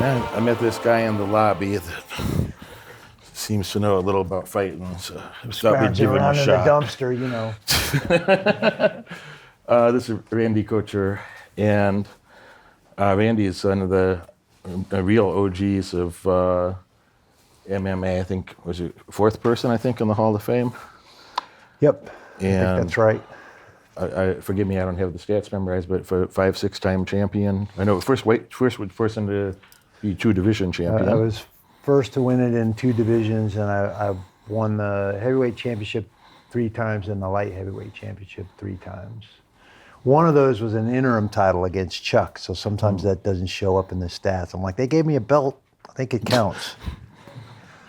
I met this guy in the lobby that seems to know a little about fighting, so I thought we'd give him a shot. Around in the dumpster, you know. This is Randy Couture, and Randy is one of the real OGs of MMA. I think, was it fourth person, I think, in the Hall of Fame? Yep, And I think that's right. I forgive me, I don't have the stats memorized, but for 5-6-time champion. I know first person to be 2-division champion. I was first to win it in 2 divisions, and I won the heavyweight championship 3 times and the light heavyweight championship 3 times. One of those was an interim title against Chuck, so sometimes that doesn't show up in the stats. I'm like, they gave me a belt, I think it counts.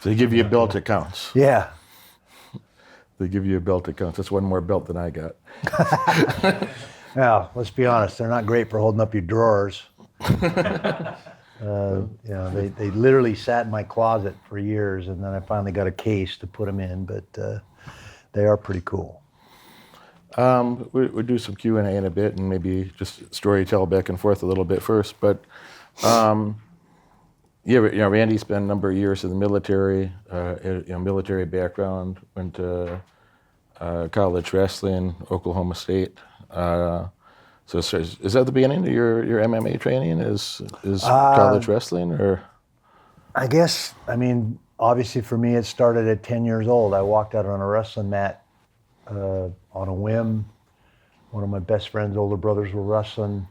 So they give you a belt, it counts. Yeah. They give you a belt, it counts. That's one more belt than I got. Now, let's be honest, they're not great for holding up your drawers. They literally sat in my closet for years, and then I finally got a case to put them in, but they are pretty cool. We'll do some Q&A in a bit, and maybe just story tell back and forth a little bit first. But Randy spent a number of years in the military, military background, went to college wrestling, Oklahoma State. So is that the beginning of your MMA training? Is college wrestling, or? I guess, obviously for me it started at 10 years old. I walked out on a wrestling mat on a whim. One of my best friend's older brothers were wrestling.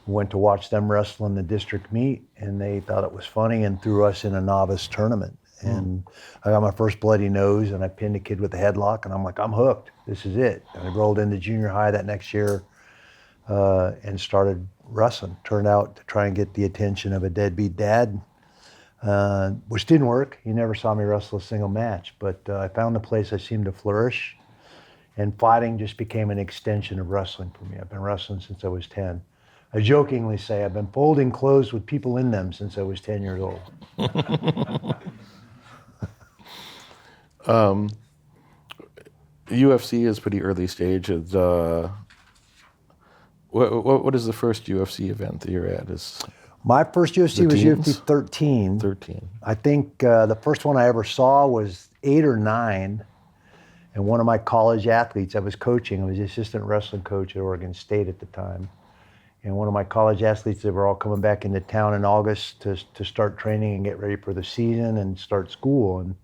We went to watch them wrestle in the district meet, and they thought it was funny and threw us in a novice tournament. And I got my first bloody nose, and I pinned a kid with a headlock, and I'm like, I'm hooked. This is it. And I rolled into junior high that next year and started wrestling. Turned out to try and get the attention of a deadbeat dad, which didn't work. He never saw me wrestle a single match, but I found a place I seemed to flourish, and fighting just became an extension of wrestling for me. I've been wrestling since I was 10. I jokingly say I've been folding clothes with people in them since I was 10 years old. UFC is pretty early stage. What is the first UFC event that you're at? My first UFC was UFC 13. 13. I think the first one I ever saw was 8 or 9. And one of my college athletes I was coaching, I was the assistant wrestling coach at Oregon State at the time. And one of my college athletes, they were all coming back into town in August to start training and get ready for the season and start school. And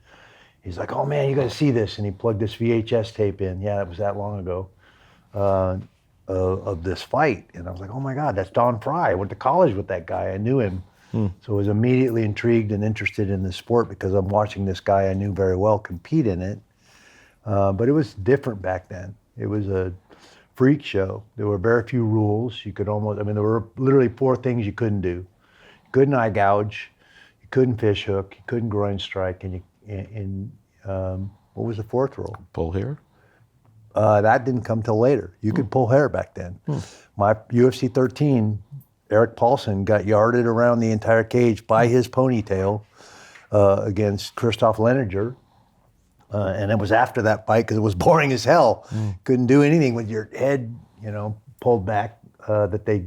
he's like, oh man, you got to see this. And he plugged this VHS tape in. Yeah, it was that long ago. Of this fight. And I was like, oh my God, that's Don Fry. I went to college with that guy. I knew him. So I was immediately intrigued and interested in the sport because I'm watching this guy I knew very well compete in it. But it was different back then. It was a freak show. There were very few rules. You could there were literally 4 things you couldn't do. You couldn't eye gouge, you couldn't fish hook, you couldn't groin strike, and what was the 4th rule? Pull hair? That didn't come till later. You could pull hair back then. My UFC 13, Eric Paulson got yarded around the entire cage by his ponytail against Christoph Leninger. And it was after that fight because it was boring as hell. Couldn't do anything with your head, pulled back. That they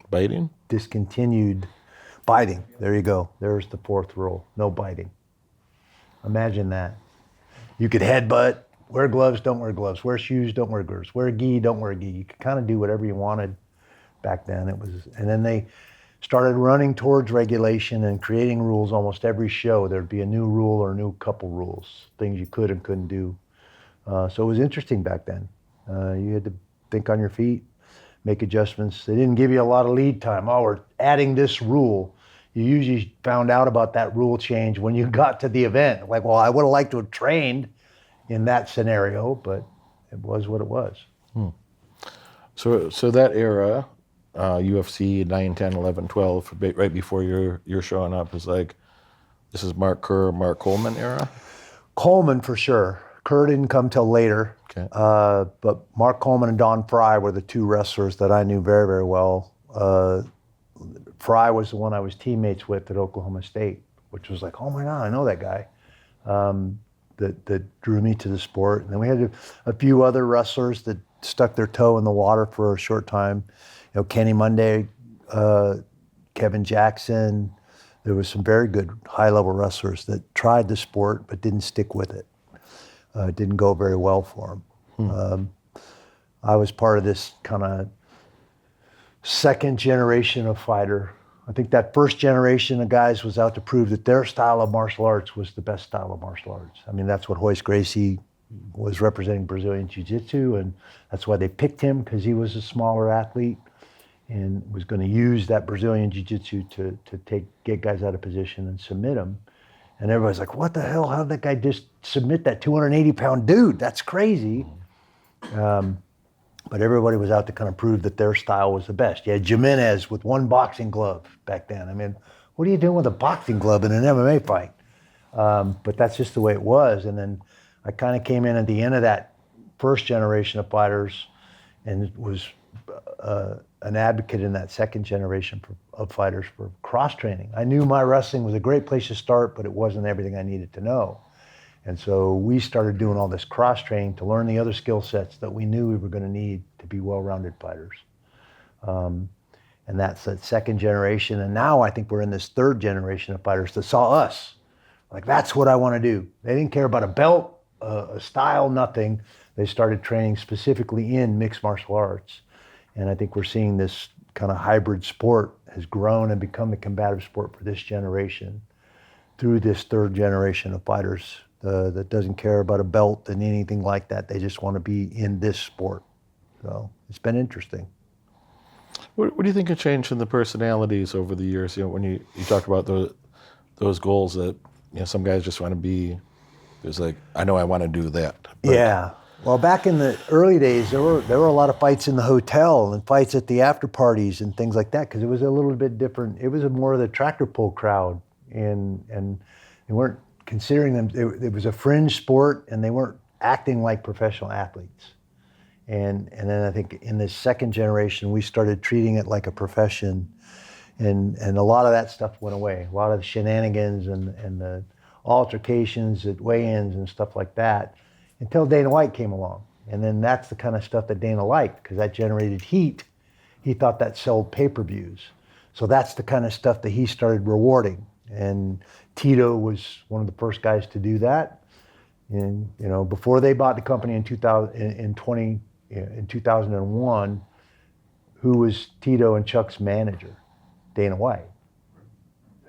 biting? Discontinued biting. There you go. There's the 4th rule. No biting. Imagine that. You could headbutt. Wear gloves, don't wear gloves. Wear shoes, don't wear gloves. Wear gi, don't wear gi. You could kind of do whatever you wanted back then. And then they started running towards regulation and creating rules almost every show. There'd be a new rule or a new couple rules, things you could and couldn't do. So it was interesting back then. You had to think on your feet, make adjustments. They didn't give you a lot of lead time. Oh, we're adding this rule. You usually found out about that rule change when you got to the event. Like, well, I would have liked to have trained in that scenario, but it was what it was. So that era, UFC 9, 10, 11, 12, right before you're showing up, is like, this is Mark Kerr, Mark Coleman era? Coleman for sure. Kerr didn't come till later. Okay. But Mark Coleman and Don Fry were the 2 wrestlers that I knew very, very well. Fry was the one I was teammates with at Oklahoma State, which was like, oh my God, I know that guy. That drew me to the sport. And then we had a few other wrestlers that stuck their toe in the water for a short time. Kenny Monday, Kevin Jackson, there was some very good high-level wrestlers that tried the sport but didn't stick with it. It didn't go very well for them. I was part of this kind of second generation of fighter. I think that first generation of guys was out to prove that their style of martial arts was the best style of martial arts. I mean, that's what Royce Gracie was representing Brazilian Jiu-Jitsu, and that's why they picked him, because he was a smaller athlete and was going to use that Brazilian Jiu-Jitsu to get guys out of position and submit them. And everybody's like, what the hell? How did that guy just submit that 280-pound dude? That's crazy. But everybody was out to kind of prove that their style was the best. You had Jimenez with one boxing glove back then. I mean, what are you doing with a boxing glove in an MMA fight? But that's just the way it was. And then I kind of came in at the end of that first generation of fighters and was an advocate in that second generation of fighters for cross-training. I knew my wrestling was a great place to start, but it wasn't everything I needed to know. And so we started doing all this cross-training to learn the other skill sets that we knew we were going to need to be well-rounded fighters. And that's that second generation. And now I think we're in this third generation of fighters that saw us. Like, that's what I want to do. They didn't care about a belt, a style, nothing. They started training specifically in mixed martial arts. And I think we're seeing this kind of hybrid sport has grown and become the combative sport for this generation through this third generation of fighters that doesn't care about a belt and anything like that. They just want to be in this sport. So it's been interesting. What do you think has changed in the personalities over the years? You know, when you talk about those goals that, you know, some guys just want to be, there's like, I know I want to do that. But yeah. Well, back in the early days, there were a lot of fights in the hotel and fights at the after parties and things like that, because it was a little bit different. It was more of the tractor pull crowd, and they weren't considering them. It was a fringe sport, and they weren't acting like professional athletes. And then I think in this second generation, we started treating it like a profession, and a lot of that stuff went away. A lot of the shenanigans and the altercations at weigh-ins and stuff like that, until Dana White came along. And then that's the kind of stuff that Dana liked, because that generated heat. He thought that sold pay-per-views. So that's the kind of stuff that he started rewarding. And Tito was one of the first guys to do that. And, you know, before they bought the company in 2001, who was Tito and Chuck's manager? Dana White.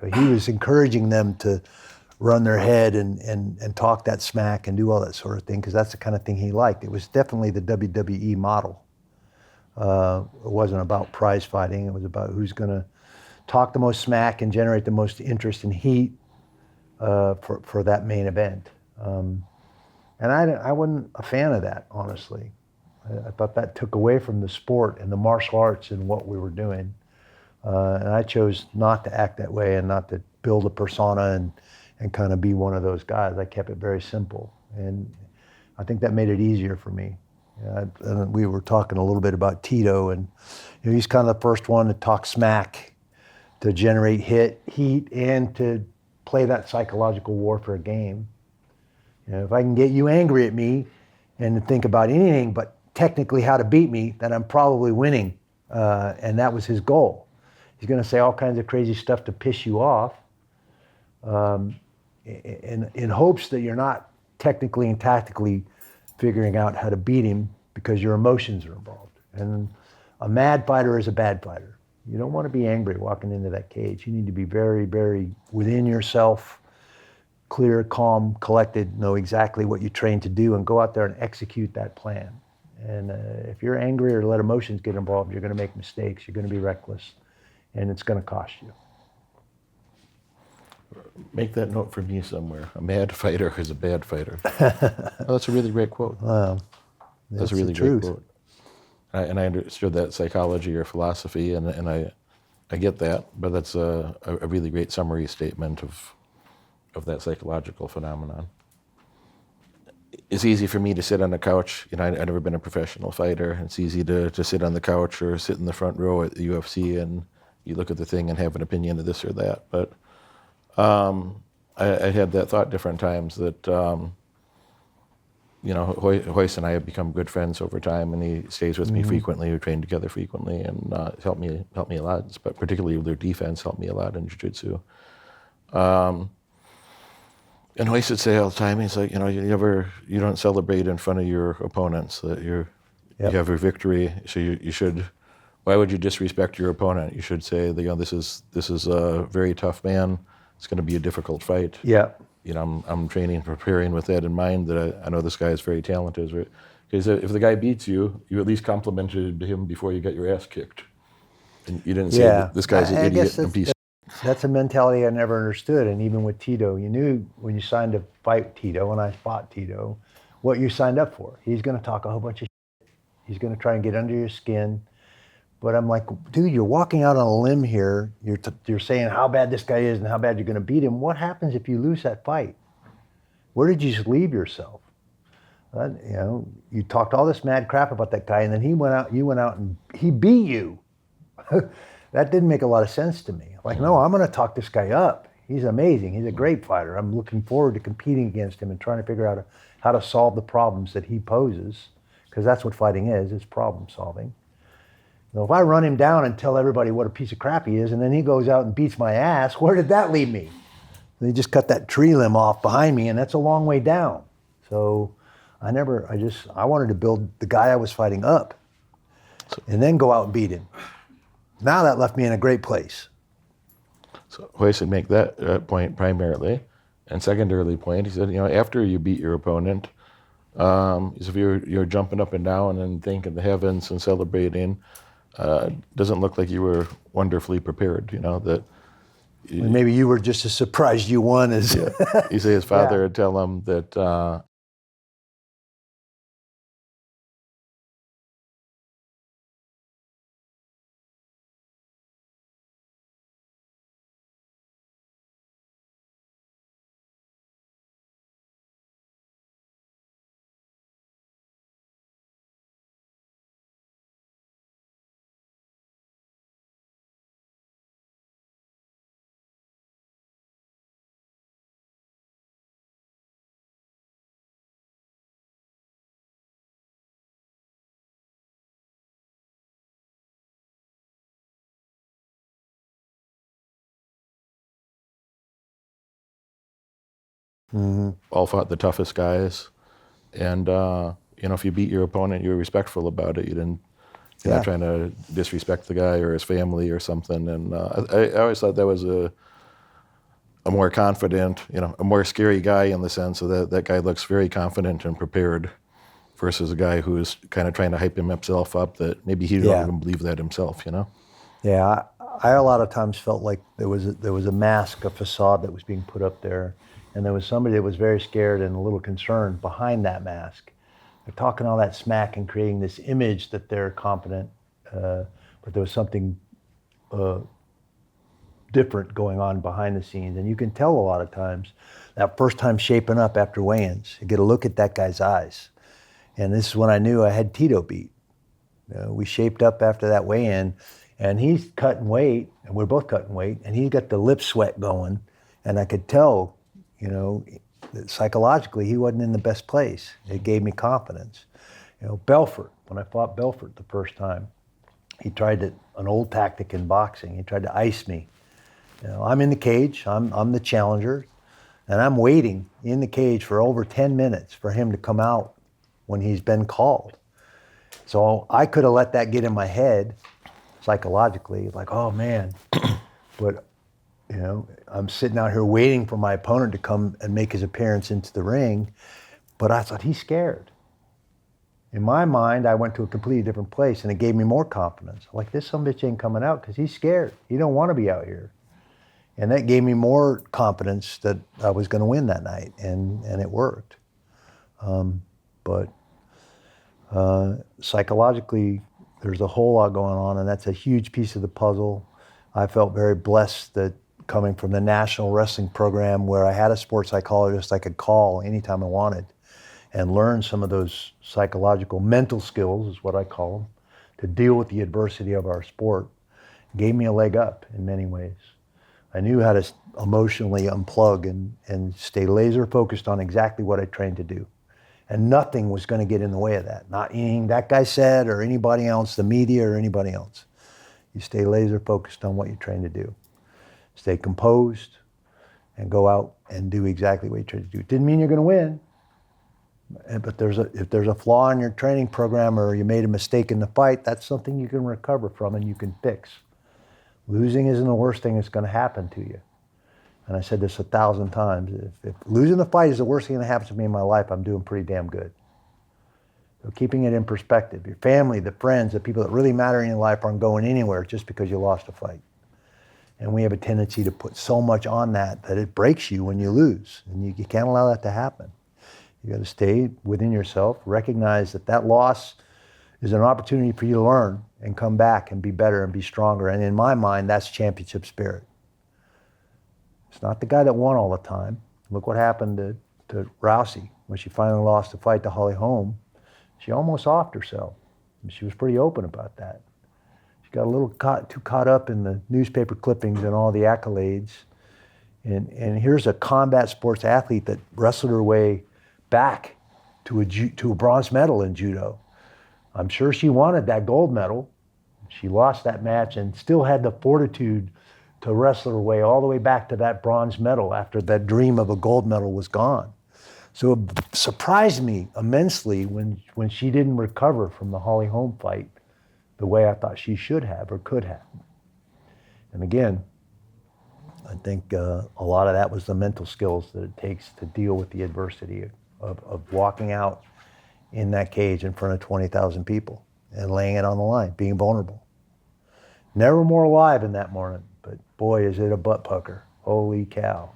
So he was encouraging them to run their head and talk that smack and do all that sort of thing, because that's the kind of thing he liked. It was definitely the WWE model. It wasn't about prize fighting. It was about who's going to talk the most smack and generate the most interest and heat for that main event. And I wasn't a fan of that, honestly. I thought that took away from the sport and the martial arts and what we were doing. And I chose not to act that way and not to build a persona and kind of be one of those guys. I kept it very simple. And I think that made it easier for me. And we were talking a little bit about Tito, and you know, he's kind of the first one to talk smack, to generate heat, and to play that psychological warfare game. You know, if I can get you angry at me and to think about anything but technically how to beat me, then I'm probably winning. And that was his goal. He's going to say all kinds of crazy stuff to piss you off, in hopes that you're not technically and tactically figuring out how to beat him, because your emotions are involved. And a mad fighter is a bad fighter. You don't want to be angry walking into that cage. You need to be very, very within yourself, clear, calm, collected, know exactly what you trained to do, and go out there and execute that plan. And if you're angry or let emotions get involved, you're going to make mistakes. You're going to be reckless, and it's going to cost you. Make that note for me somewhere. A mad fighter is a bad fighter. Oh, that's a really great quote. That's a really great quote. And I understood that psychology or philosophy, and I get that, but that's a really great summary statement of that psychological phenomenon. It's easy for me to sit on the couch. You know, I've never been a professional fighter. It's easy to sit on the couch or sit in the front row at the UFC, and you look at the thing and have an opinion of this or that. But I had that thought different times that, you know, Royce and I have become good friends over time, and he stays with me frequently. We train together frequently, and helped me a lot. But particularly their defense helped me a lot in jiu-jitsu. And I used to say all the time, he's like, you don't celebrate in front of your opponents, that you have your victory, so you should, why would you disrespect your opponent? You should say, this is a very tough man, it's going to be a difficult fight. Yeah. I'm training, preparing with that in mind, that I know this guy is very talented. Right? Because if the guy beats you, you at least complimented him before you got your ass kicked. And you didn't say, Yeah. this guy's an I idiot guess and a piece. that's a mentality I never understood. And even with Tito, you knew when you signed to fight Tito, and I fought Tito, what you signed up for. He's going to talk a whole bunch of shit. He's going to try and get under your skin. But I'm like, dude, you're walking out on a limb here. You're saying how bad this guy is and how bad you're going to beat him. What happens if you lose that fight? Where did you just leave yourself? You talked all this mad crap about that guy, and then you went out and he beat you. That didn't make a lot of sense to me. Like, no, I'm going to talk this guy up. He's amazing. He's a great fighter. I'm looking forward to competing against him and trying to figure out how to solve the problems that he poses, because that's what fighting is. It's problem solving. If I run him down and tell everybody what a piece of crap he is, and then he goes out and beats my ass, where did that leave me? They just cut that tree limb off behind me, and that's a long way down. So I wanted to build the guy I was fighting up and then go out and beat him. Now that left me in a great place. So Hoyce would make that point primarily. And secondarily point, he said, after you beat your opponent, if you're jumping up and down and thanking the heavens and celebrating, doesn't look like you were wonderfully prepared, that... Maybe you were just as surprised you won as... Yeah. You say his father would tell him that... all fought the toughest guys. And, if you beat your opponent, you were respectful about it. You're not trying to disrespect the guy or his family or something. And I always thought that was a more confident, a more scary guy, in the sense of that guy looks very confident and prepared, versus a guy who's kind of trying to hype himself up, that maybe he don't even believe that himself, Yeah, I a lot of times felt like there was a mask, a facade that was being put up there, and there was somebody that was very scared and a little concerned behind that mask. They're talking all that smack and creating this image that they're competent, but there was something different going on behind the scenes. And you can tell a lot of times, that first time shaping up after weigh-ins, you get a look at that guy's eyes. And this is when I knew I had Tito beat. We shaped up after that weigh-in, and he's cutting weight, and we're both cutting weight, and he's got the lip sweat going, and I could tell, that psychologically he wasn't in the best place. It gave me confidence. Belfort, when I fought Belfort the first time, he tried an old tactic in boxing. He tried to ice me. I'm in the cage, I'm the challenger, and I'm waiting in the cage for over 10 minutes for him to come out when he's been called. So I could have let that get in my head psychologically, like, oh man. But, I'm sitting out here waiting for my opponent to come and make his appearance into the ring, but I thought, he's scared. In my mind, I went to a completely different place, and it gave me more confidence. Like, this son of a bitch ain't coming out because he's scared. He don't want to be out here. And that gave me more confidence that I was going to win that night, and it worked. But psychologically, there's a whole lot going on, and that's a huge piece of the puzzle. I felt very blessed that coming from the National Wrestling Program, where I had a sports psychologist I could call anytime I wanted and learn some of those psychological mental skills, is what I call them, to deal with the adversity of our sport, gave me a leg up in many ways. I knew how to emotionally unplug and stay laser focused on exactly what I trained to do. And nothing was going to get in the way of that. Not anything that guy said or anybody else, the media or anybody else. You stay laser focused on what you're trained to do. Stay composed, and go out and do exactly what you tried to do. Didn't mean you're going to win, but if there's a flaw in your training program or you made a mistake in the fight, that's something you can recover from and you can fix. Losing isn't the worst thing that's going to happen to you. And I said this 1,000 times. If losing the fight is the worst thing that happens to me in my life, I'm doing pretty damn good. So keeping it in perspective. Your family, the friends, the people that really matter in your life aren't going anywhere just because you lost a fight. And we have a tendency to put so much on that it breaks you when you lose. And you can't allow that to happen. You got to stay within yourself, recognize that loss is an opportunity for you to learn and come back and be better and be stronger. And in my mind, that's championship spirit. It's not the guy that won all the time. Look what happened to Rousey when she finally lost the fight to Holly Holm. She almost offed herself. She was pretty open about that. She got a little too caught up in the newspaper clippings and all the accolades. And here's a combat sports athlete that wrestled her way back to a bronze medal in judo. I'm sure she wanted that gold medal. She lost that match and still had the fortitude to wrestle her way all the way back to that bronze medal after that dream of a gold medal was gone. So it surprised me immensely when she didn't recover from the Holly Holm fight the way I thought she should have or could have. And again, I think a lot of that was the mental skills that it takes to deal with the adversity of walking out in that cage in front of 20,000 people and laying it on the line, being vulnerable. Never more alive in that morning, but boy, is it a butt pucker. Holy cow.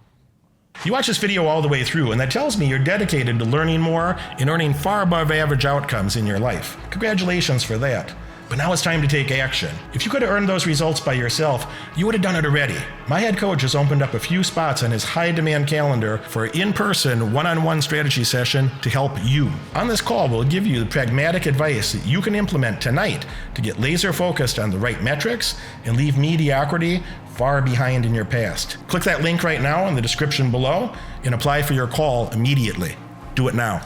You watch this video all the way through, and that tells me you're dedicated to learning more and earning far above average outcomes in your life. Congratulations for that. But now it's time to take action. If you could have earned those results by yourself, you would have done it already. My head coach has opened up a few spots on his high-demand calendar for an in-person, one-on-one strategy session to help you. On this call, we'll give you the pragmatic advice that you can implement tonight to get laser-focused on the right metrics and leave mediocrity far behind in your past. Click that link right now in the description below and apply for your call immediately. Do it now.